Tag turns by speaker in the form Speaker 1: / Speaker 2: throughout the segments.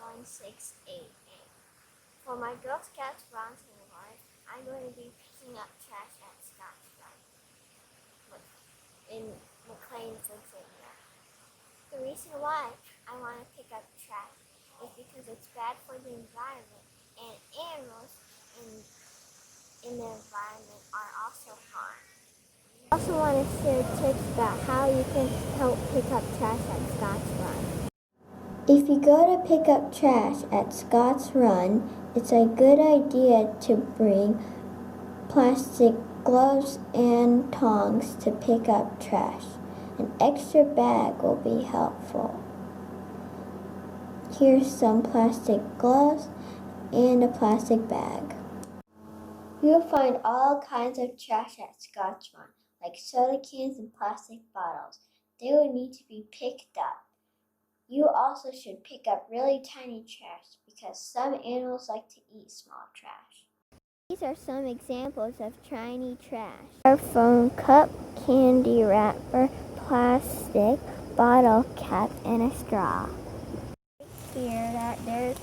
Speaker 1: going 6-8. For my Girl Scouts volunteer award, I'm going to be picking up trash at Scott's Run in McLean, Virginia. The reason why I want to pick up trash is because it's bad for the environment, and animals in the environment are also harmed. I also want to share tips about how you can help pick up trash at Scott's Run. If you go to pick up trash at Scott's Run, it's a good idea to bring plastic gloves and tongs to pick up trash. An extra bag will be helpful. Here's some plastic gloves and a plastic bag. You'll find all kinds of trash at Scott's Run, like soda cans and plastic bottles. They will need to be picked up. You also should pick up really tiny trash because some animals like to eat small trash. These are some examples of tiny trash. Styrofoam cup, candy wrapper, plastic, bottle cap, and a straw. Here that there's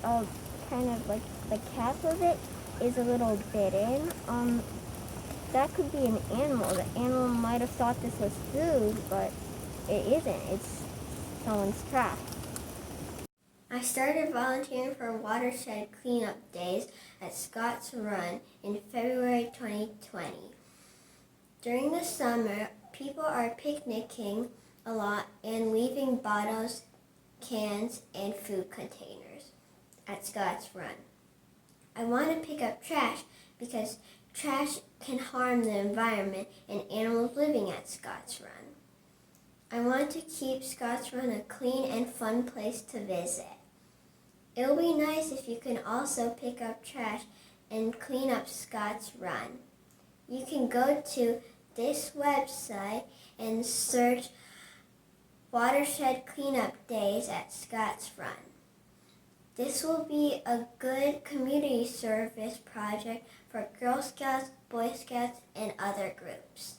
Speaker 1: kind of like the cap of it is a little bitten. That could be an animal. The animal might have thought this was food, but it isn't. It's someone's trash. I started volunteering for watershed cleanup days at Scott's Run in February 2020. During the summer, people are picnicking a lot and leaving bottles, cans, and food containers at Scott's Run. I want to pick up trash because trash can harm the environment and animals living at Scott's Run. I want to keep Scott's Run a clean and fun place to visit. It'll be nice if you can also pick up trash and clean up Scott's Run. You can go to this website and search Watershed Cleanup Days at Scott's Run. This will be a good community service project for Girl Scouts, Boy Scouts, and other groups.